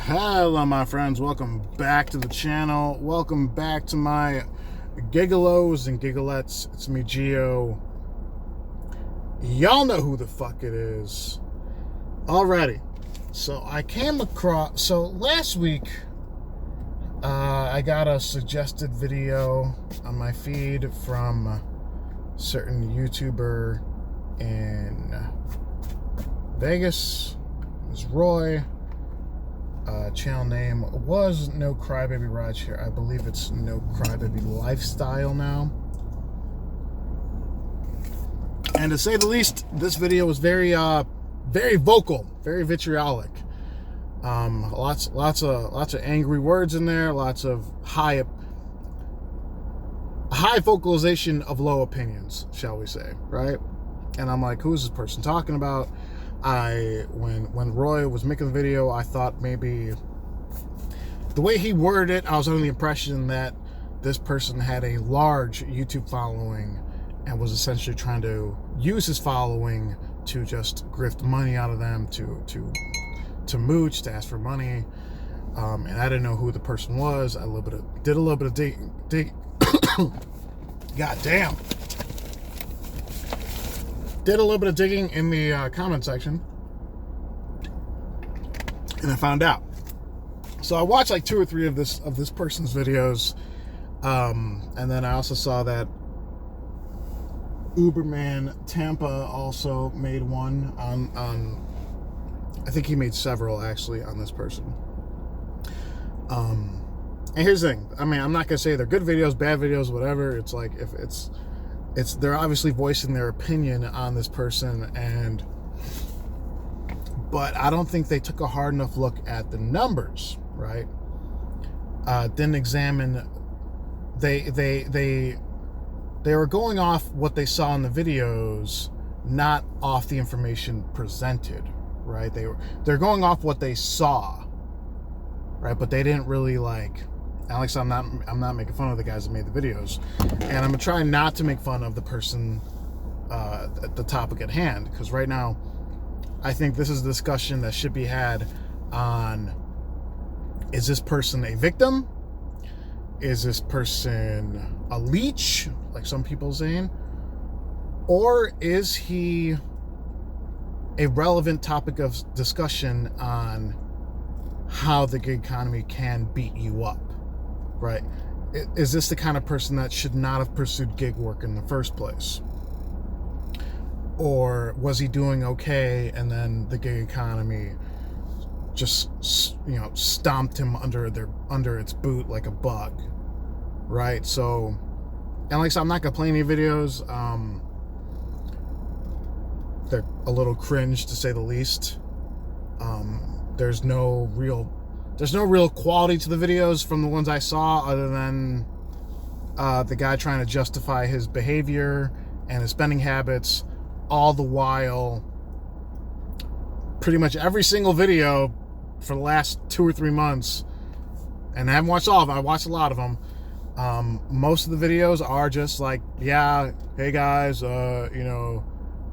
Hello my friends, welcome back to the channel. Welcome back to my Gig-Olos and Gigolettes. It's me, Gio. Y'all know who the fuck it is. Alrighty. So I came across, so last week I got a suggested video on my feed from a certain YouTuber in Vegas. It was Roy. Channel name was No Crybaby Rideshare. I believe it's No Crybaby Lifestyle now. And to say the least, this video was very vocal, very vitriolic. Lots of angry words in there. Lots of high vocalization of low opinions, shall we say, right? And I'm like, who is this person talking about? When Roy was making the video, I thought maybe the way he worded it, I was under the impression that this person had a large YouTube following and was essentially trying to use his following to just grift money out of them, to mooch, to ask for money. And I didn't know who the person was. I did a little bit of dig. God damn. Did a little bit of digging in the comment section, and I found out. So I watched like 2 or 3 of this person's videos, and then I also saw that Uberman Tampa also made one on. I think he made several actually on this person. And here's the thing. I mean, I'm not gonna say they're good videos, bad videos, whatever. It's like if they're obviously voicing their opinion on this person, but I don't think they took a hard enough look at the numbers, right? Didn't examine. They were going off what they saw in the videos, not off the information presented, right? They're going off what they saw, right? But they didn't really like. Alex, I'm not making fun of the guys that made the videos, and I'm gonna try not to make fun of the person at the topic at hand, because right now I think this is a discussion that should be had on: is this person a victim? Is this person a leech, like some people saying? Or is he a relevant topic of discussion on how the gig economy can beat you up? Right? Is this the kind of person that should not have pursued gig work in the first place? Or was he doing okay and then the gig economy just, stomped him under its boot like a bug? Right? So, and like I said, I'm not gonna play any videos. They're a little cringe to say the least. There's no real quality to the videos from the ones I saw, other than the guy trying to justify his behavior and his spending habits, all the while pretty much every single video for the last 2 or 3 months, and I haven't watched all of them, I watched a lot of them. Most of the videos are just like, yeah, hey guys,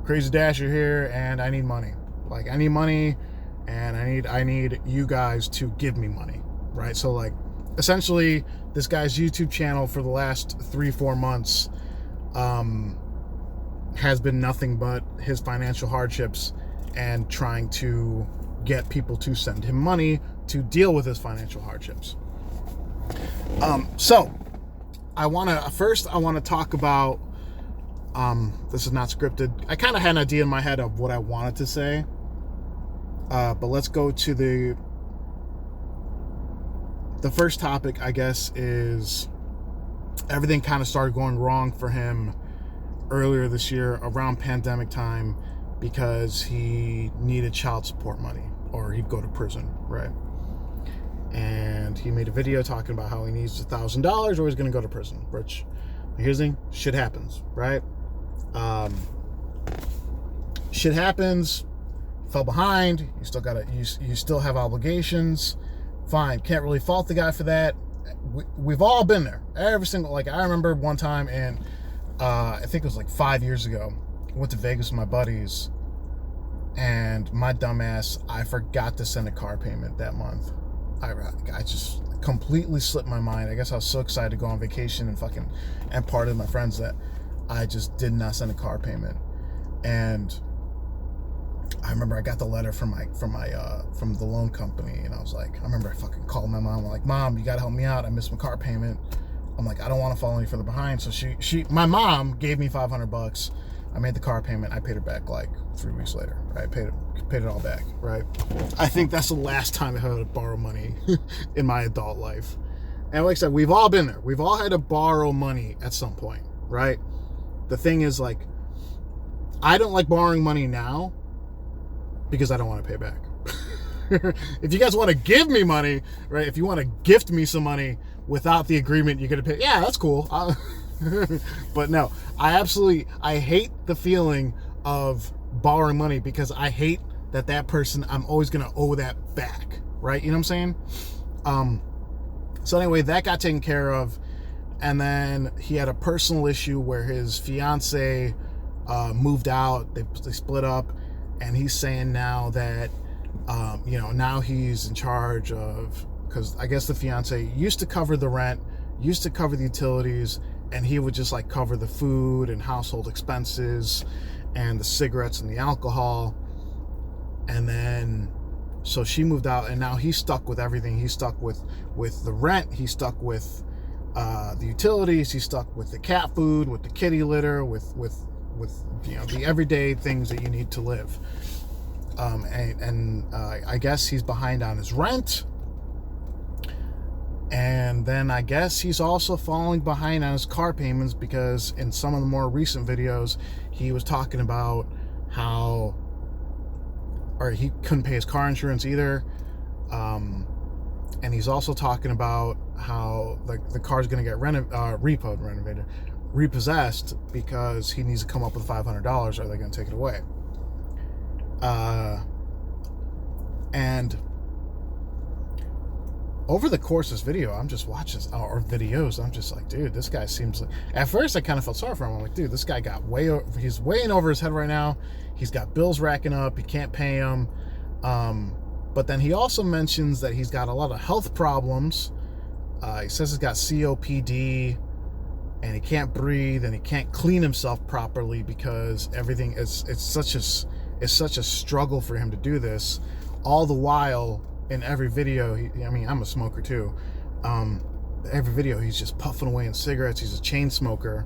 Crazy Dasher here, and I need money. Like, I need money, and I need you guys to give me money, right? So like, essentially, this guy's YouTube channel for the last 3-4 months has been nothing but his financial hardships and trying to get people to send him money to deal with his financial hardships. So I want to talk about, this is not scripted. I kind of had an idea in my head of what I wanted to say. But let's go to the first topic, I guess, is everything kind of started going wrong for him earlier this year around pandemic time because he needed child support money or he'd go to prison, right? And he made a video talking about how he needs $1,000 or he's going to go to prison, which, here's the thing, shit happens, right? Shit happens. Fell behind, you still have obligations, fine, can't really fault the guy for that. We've all been there, every single, like, I remember one time, and I think it was like 5 years ago, I went to Vegas with my buddies, and my dumbass, I forgot to send a car payment that month. I just completely slipped my mind. I guess I was so excited to go on vacation and party with my friends that I just did not send a car payment. And I remember I got the letter from the loan company, and I was like, I remember I fucking called my mom. I'm like, Mom, you gotta help me out. I missed my car payment. I'm like, I don't want to fall any further behind. So my mom gave me $500. I made the car payment. I paid her back like 3 weeks later. Right, paid it all back. Right. I think that's the last time I had to borrow money in my adult life. And like I said, we've all been there. We've all had to borrow money at some point. Right. The thing is, like, I don't like borrowing money now because I don't want to pay back. If you guys want to give me money, right? If you want to gift me some money without the agreement you're going to pay, yeah, that's cool. But no, I hate the feeling of borrowing money because I hate that person, I'm always going to owe that back, right? You know what I'm saying? So anyway, that got taken care of. And then he had a personal issue where his fiance moved out. They split up, and he's saying now that now he's in charge of, because I guess the fiance used to cover the rent, used to cover the utilities, and he would just like cover the food and household expenses and the cigarettes and the alcohol. And then so she moved out, and now he's stuck with everything. He's stuck with the rent, he's stuck with the utilities, he's stuck with the cat food, with the kitty litter, with the everyday things that you need to live. I guess he's behind on his rent. And then I guess he's also falling behind on his car payments, because in some of the more recent videos, he was talking about he couldn't pay his car insurance either. And he's also talking about how the car's going to get repossessed because he needs to come up with $500 or they're going to take it away. And over the course of this video, I'm just watching videos. I'm just like, dude, this guy seems like, at first I kind of felt sorry for him. I'm like, dude, this guy he's way in over his head right now. He's got bills racking up. He can't pay them. But then he also mentions that he's got a lot of health problems. He says he's got COPD, and he can't breathe, and he can't clean himself properly because everything is, it's such a struggle for him to do this. All the while, in every video, I'm a smoker too. Every video, he's just puffing away in cigarettes. He's a chain smoker.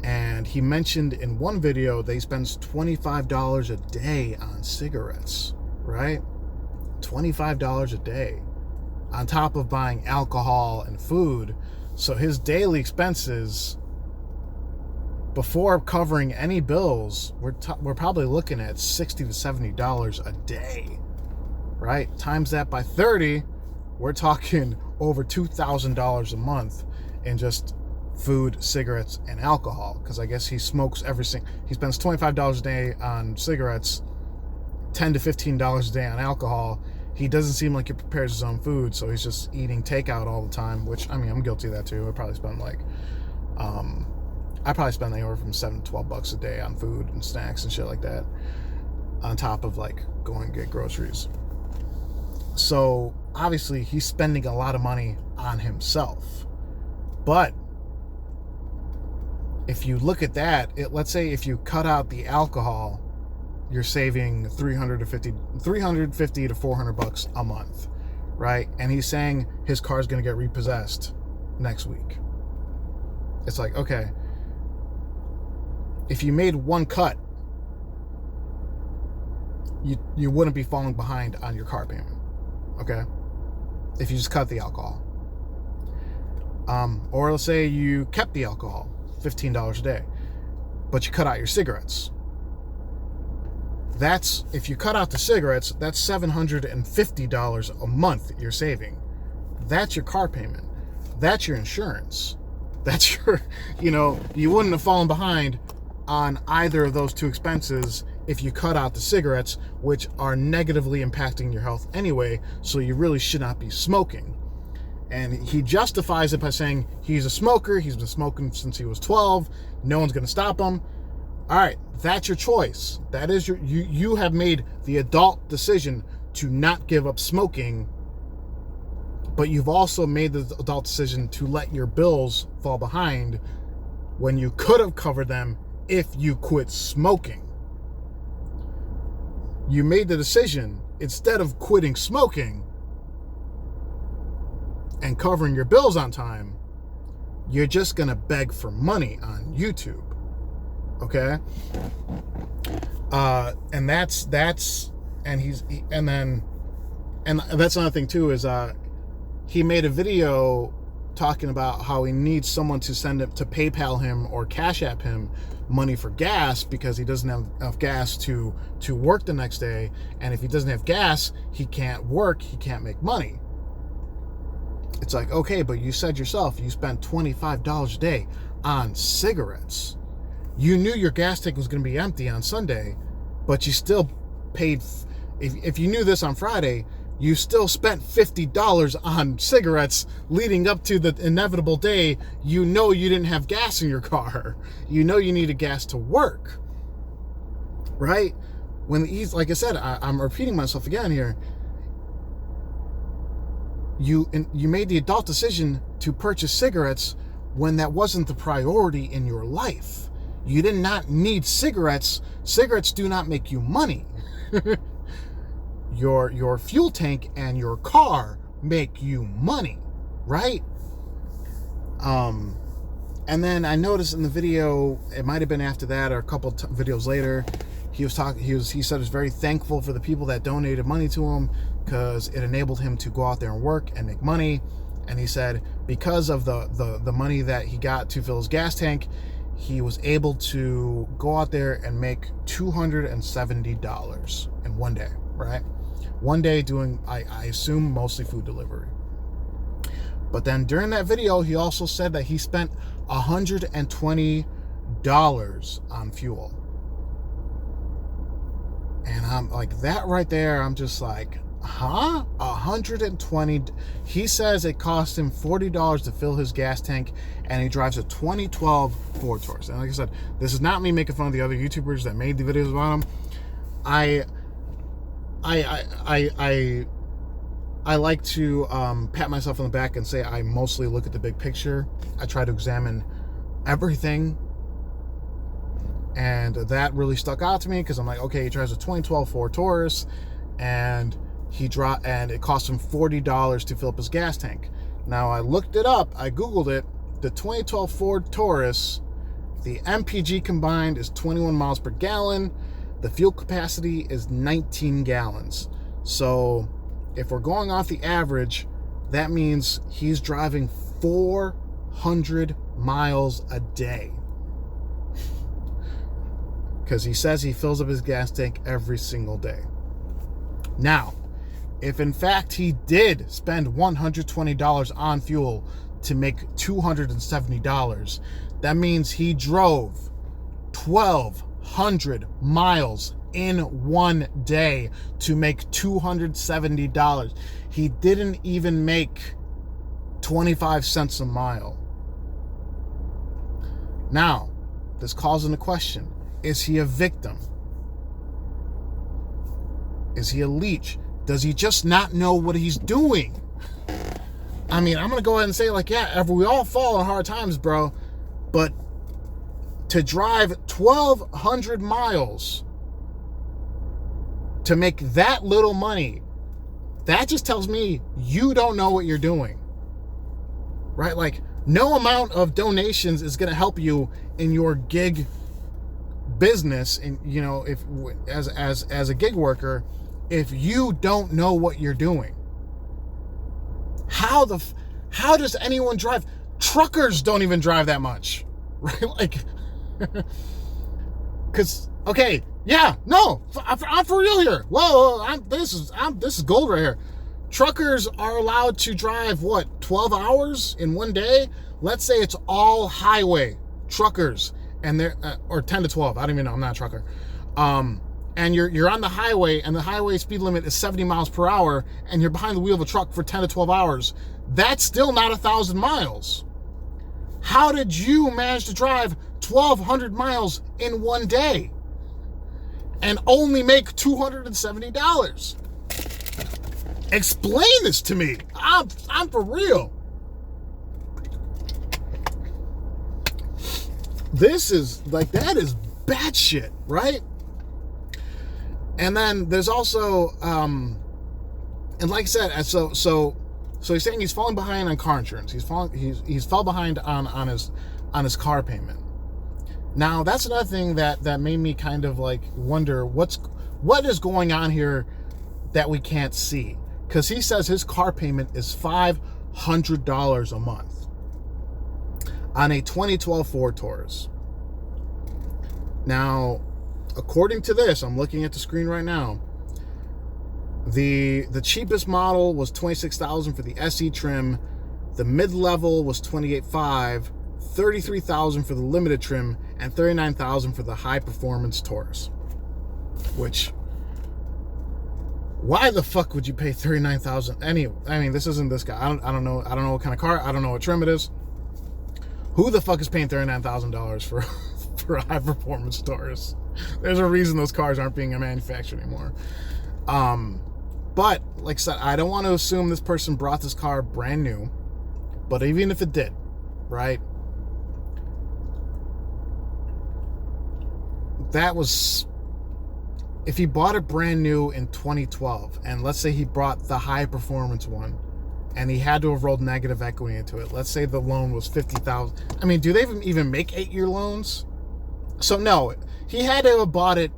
And he mentioned in one video that he spends $25 a day on cigarettes, right? $25 a day on top of buying alcohol and food. So his daily expenses, before covering any bills, we're probably looking at $60 to $70 a day, right? Times that by 30, we're talking over $2,000 a month in just food, cigarettes, and alcohol. Because I guess he smokes he spends $25 a day on cigarettes, $10 to $15 a day on alcohol. He doesn't seem like he prepares his own food, so he's just eating takeout all the time, which, I'm guilty of that too. I probably spend anywhere from $7 to $12 a day on food and snacks and shit like that, on top of like going to get groceries. So obviously he's spending a lot of money on himself. But if you look at that, let's say if you cut out the alcohol, you're saving $350 to $400 a month, right? And he's saying his car's going to get repossessed next week. It's like, okay, if you made one cut, you wouldn't be falling behind on your car payment, okay? If you just cut the alcohol. Or let's say you kept the alcohol, $15 a day, but you cut out your cigarettes. If you cut out the cigarettes, that's $750 a month you're saving. That's your car payment. That's your insurance. That's your, you wouldn't have fallen behind on either of those two expenses if you cut out the cigarettes, which are negatively impacting your health anyway, so you really should not be smoking. And he justifies it by saying he's a smoker. He's been smoking since he was 12. No one's going to stop him. All right, that's your choice. That is you have made the adult decision to not give up smoking but you've also made the adult decision to let your bills fall behind when you could have covered them if you quit smoking. You made the decision, instead of quitting smoking and covering your bills on time, you're just going to beg for money on YouTube. Okay? And that's another thing too, is he made a video talking about how he needs someone to send it to PayPal him or Cash App him money for gas because he doesn't have enough gas to work the next day. And if he doesn't have gas, he can't work, he can't make money. It's like, okay, but you said yourself you spent $25 a day on cigarettes. You knew your gas tank was going to be empty on Sunday, but you still paid. If you knew this on Friday, you still spent $50 on cigarettes leading up to the inevitable day. You know you didn't have gas in your car. You know you needed gas to work, right? Like I said, I'm repeating myself again here. You made the adult decision to purchase cigarettes when that wasn't the priority in your life. You did not need cigarettes. Cigarettes do not make you money. Your fuel tank and your car make you money, right? And then I noticed in the video, it might have been after that or a couple videos later, he said he was very thankful for the people that donated money to him because it enabled him to go out there and work and make money. And he said because of the money that he got to fill his gas tank, he was able to go out there and make $270 in one day, right? One day doing, I assume, mostly food delivery. But then during that video, he also said that he spent $120 on fuel. And I'm like, that right there, I'm just like, huh? 120. He says it cost him $40 to fill his gas tank, and he drives a 2012 Ford Taurus. And like I said, this is not me making fun of the other YouTubers that made the videos about him. I like to pat myself on the back and say I mostly look at the big picture. I try to examine everything, and that really stuck out to me because I'm like, okay, he drives a 2012 Ford Taurus, and it cost him $40 to fill up his gas tank. Now I looked it up, I googled it. The 2012 Ford Taurus, the MPG combined is 21 miles per gallon. The fuel capacity is 19 gallons. So if we're going off the average, that means he's driving 400 miles a day. Because he says he fills up his gas tank every single day. Now, if in fact he did spend $120 on fuel to make $270, that means he drove 1,200 miles in one day to make $270. He didn't even make 25 cents a mile. Now, this calls into question, is he a victim? Is he a leech? Does he just not know what he's doing? I mean, I'm going to go ahead and say, like, yeah, we all fall in hard times, bro. But to drive 1,200 miles to make that little money, that just tells me you don't know what you're doing. Right? Like, no amount of donations is going to help you in your gig business, and you know, if as a gig worker, if you don't know what you're doing. How does anyone drive? Truckers don't even drive that much, right? Like, because okay, yeah, no, I'm for real here. Whoa, this is gold right here. Truckers are allowed to drive 12 hours in one day. Let's say it's all highway truckers, and they're or 10 to 12. I don't even know. I'm not a trucker. And you're on the highway, and the highway speed limit is 70 miles per hour, and you're behind the wheel of a truck for 10 to 12 hours. That's still not 1,000 miles. How did you manage to drive 1,200 miles in one day and only make $270? Explain this to me. I'm for real. This is like, that is bad shit, right? And then there's also, and like I said, so he's saying he's falling behind on car insurance. He's fell behind on his car payment. Now that's another thing that made me kind of like wonder what is going on here that we can't see. Because he says his car payment is $500 a month on a 2012 Ford Taurus. Now, according to this, I'm looking at the screen right now, the cheapest model was $26,000 for the SE trim, the mid-level was $28,500, $33,000 for the limited trim, and $39,000 for the high-performance Taurus. Which, why the fuck would you pay $39,000? I mean, this isn't this guy. I don't know what kind of car. I don't know what trim it is. Who the fuck is paying $39,000 for a high performance Taurus? There's a reason those cars aren't being manufactured anymore. But like I said, I don't want to assume this person brought this car brand new. But even if it did, right? That was, if he bought it brand new in 2012, and let's say he bought the high performance one, and he had to have rolled negative equity into it. Let's say the loan was $50,000. I mean, do they even make 8-year loans? So no, he had to have bought it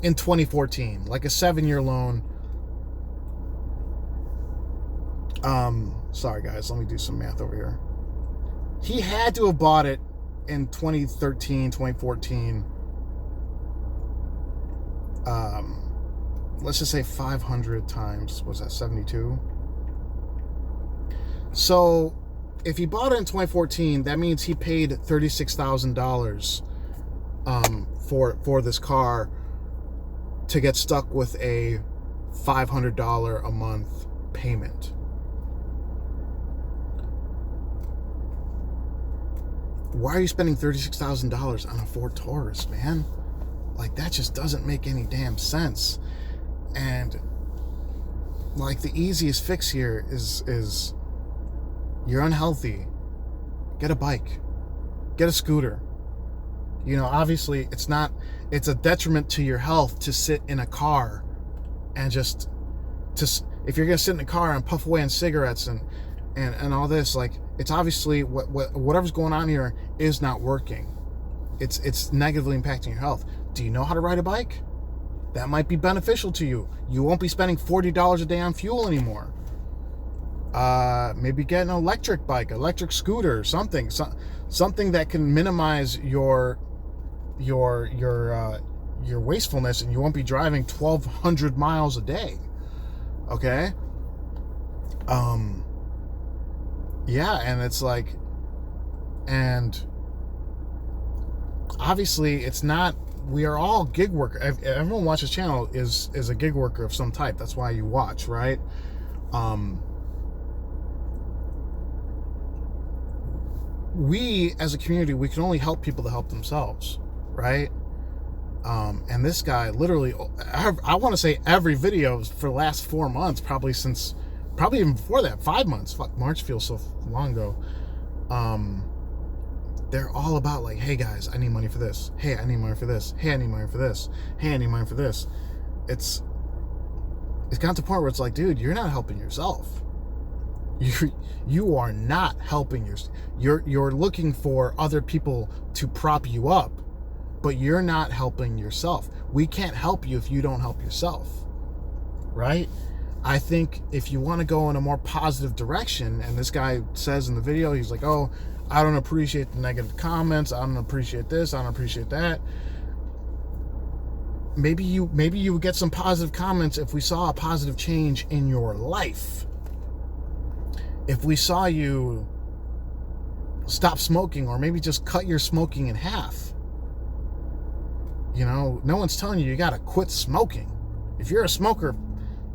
in 2014, like a 7-year loan. Sorry guys, let me do some math over here. He had to have bought it in 2013, 2014. Let's just say 500 times, was that 72? So if he bought it in 2014, that means he paid $36,000 for this car to get stuck with a $500 a month payment. Why are you spending $36,000 on a Ford Taurus, man? Like, that just doesn't make any damn sense. And like, the easiest fix here is you're unhealthy, get a bike, get a scooter. You know, obviously it's a detriment to your health to sit in a car and if you're gonna sit in a car and puff away on cigarettes and all this, like, it's obviously whatever's going on here is not working. It's negatively impacting your health. Do you know how to ride a bike? That might be beneficial to you. You won't be spending $40 a day on fuel anymore. Maybe get an electric bike, electric scooter, something that can minimize your wastefulness, and you won't be driving 1,200 miles a day. Okay. Yeah, and it's like, and obviously it's not, we are all gig worker. Everyone watches this channel is a gig worker of some type. That's why you watch, right? We as a community, we can only help people to help themselves, right? And this guy literally, I want to say every video for the last 4 months, probably even before that, 5 months. Fuck, March feels so long ago. They're all about like, hey guys, I need money for this. Hey, I need money for this. Hey, I need money for this. Hey, I need money for this. It's gotten to the point where it's like, dude, you're not helping yourself. You are not helping yourself. You're looking for other people to prop you up, but you're not helping yourself. We can't help you if you don't help yourself, right? I think if you want to go in a more positive direction, and this guy says in the video, he's like, oh, I don't appreciate the negative comments, I don't appreciate this, I don't appreciate that. Maybe you would get some positive comments if we saw a positive change in your life. If we saw you stop smoking, or maybe just cut your smoking in half. You know, no one's telling you gotta quit smoking. If you're a smoker,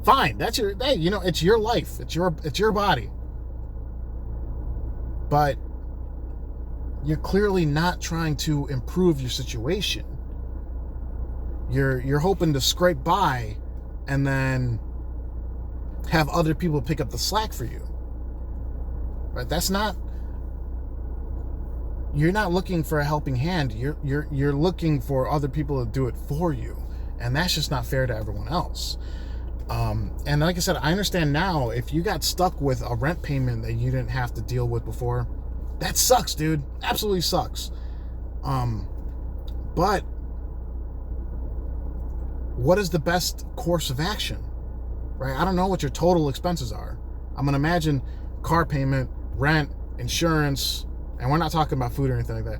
fine. That's your, hey, you know, it's your life. It's your body. But you're clearly not trying to improve your situation. You're hoping to scrape by, and then have other people pick up the slack for you. Right? You're not looking for a helping hand. You're looking for other people to do it for you. And that's just not fair to everyone else. And like I said, I understand now, if you got stuck with a rent payment that you didn't have to deal with before, that sucks, dude. Absolutely sucks. But what is the best course of action? Right? I don't know what your total expenses are. I'm going to imagine car payment, rent, insurance, and we're not talking about food or anything like that.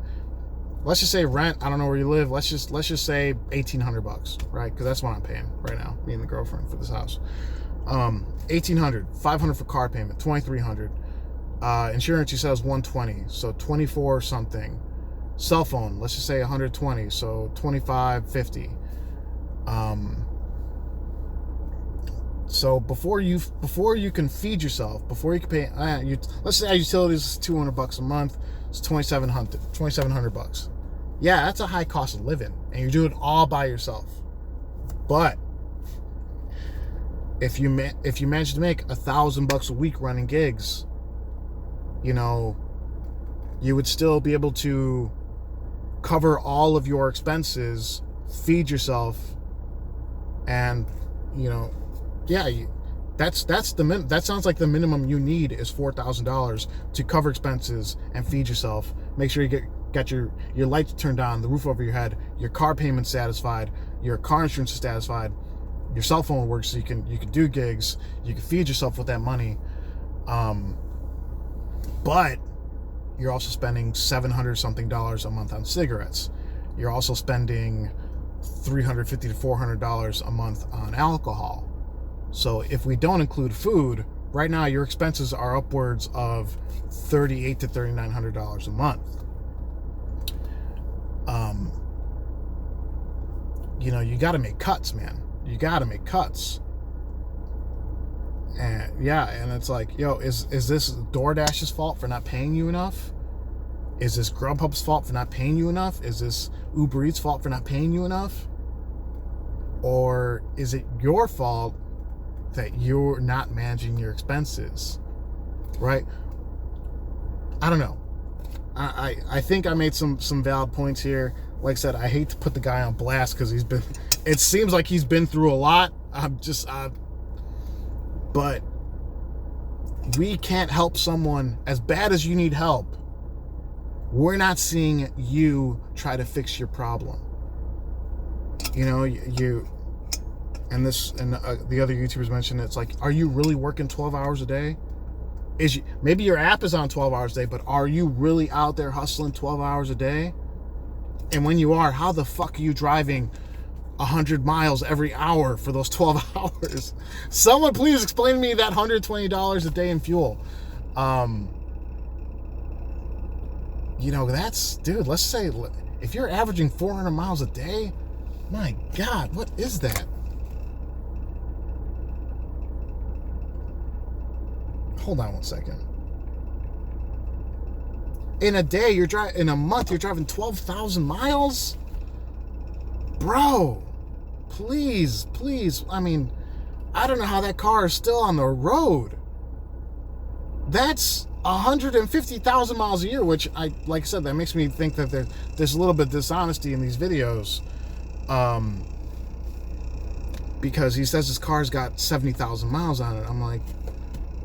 Let's just say rent. I don't know where you live. Let's just say $1,800, right? Because that's what I'm paying right now, me and the girlfriend, for this house. $1,800, $500 for car payment, $2,300. Insurance, you said, was $120, so $24 something. Cell phone, let's just say $120, so $25.50. So before you can feed yourself, before you can pay, let's say utilities is $200 a month. It's $2,700. Yeah, that's a high cost of living, and you're doing it all by yourself. But if you manage to make $1,000 a week running gigs, you know, you would still be able to cover all of your expenses, feed yourself, and yeah, that sounds like the minimum you need is $4,000 to cover expenses and feed yourself. Make sure you get your lights turned on, the roof over your head, your car payment satisfied, your car insurance is satisfied, your cell phone works so you can do gigs, you can feed yourself with that money. But you're also spending $700 something a month on cigarettes. You're also spending $350 to $400 a month on alcohol. So if we don't include food, right now your expenses are upwards of $3,800 to $3,900 a month. You got to make cuts, man. You got to make cuts. And it's like, is this DoorDash's fault for not paying you enough? Is this Grubhub's fault for not paying you enough? Is this Uber Eats' fault for not paying you enough? Or is it your fault that you're not managing your expenses? Right? I don't know. I think I made some valid points here. Like I said, I hate to put the guy on blast because it seems like he's been through a lot. But we can't help someone as bad as you need help. We're not seeing you try to fix your problem. The other YouTubers mentioned it's like, are you really working 12 hours a day? Maybe your app is on 12 hours a day, but are you really out there hustling 12 hours a day? And when you are, how the fuck are you driving 100 miles every hour for those 12 hours? Someone please explain to me that $120 a day in fuel. Dude, let's say if you're averaging 400 miles a day, my God, what is that? Hold on one second. In a month, you're driving 12,000 miles? Bro, please. I mean, I don't know how that car is still on the road. That's 150,000 miles a year, which like I said, that makes me think that there's a little bit of dishonesty in these videos. Because he says his car's got 70,000 miles on it. I'm like,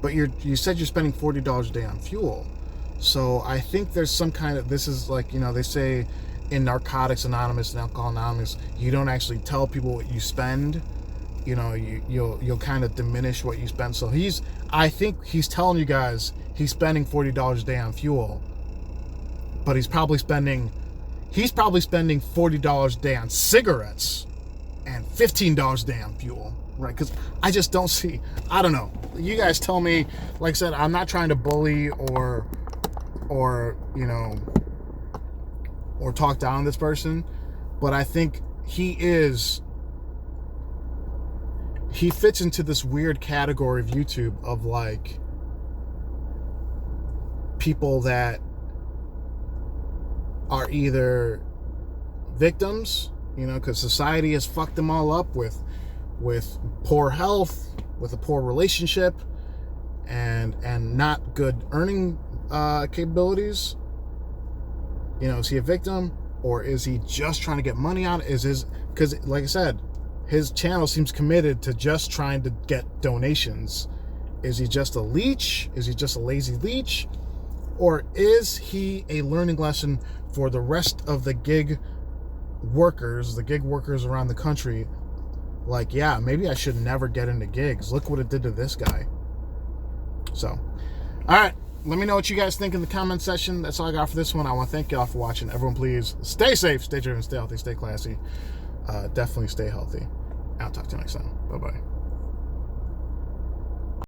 but you said you're spending $40 a day on fuel. So I think there's some kind of, this is like, they say in Narcotics Anonymous and Alcohol Anonymous, you don't actually tell people what you spend. You'll kind of diminish what you spend. So I think he's telling you guys he's spending $40 a day on fuel, but he's probably spending $40 a day on cigarettes and $15 a day on fuel, right? Because I just don't see, I don't know. You guys tell me. Like I said, I'm not trying to bully or talk down this person, but I think he fits into this weird category of YouTube of like people that are either victims, because society has fucked them all up with poor health, with a poor relationship and not good earning capabilities? You know, is he a victim, or is he just trying to get money out? Because like I said, his channel seems committed to just trying to get donations. Is he just a leech? Is he just a lazy leech? Or is he a learning lesson for the rest of the gig workers around the country? Like, yeah, maybe I should never get into gigs. Look what it did to this guy. So, all right. Let me know what you guys think in the comment section. That's all I got for this one. I want to thank y'all for watching. Everyone, please stay safe, stay driven, stay healthy, stay classy. Definitely stay healthy. I'll talk to you next time. Bye-bye.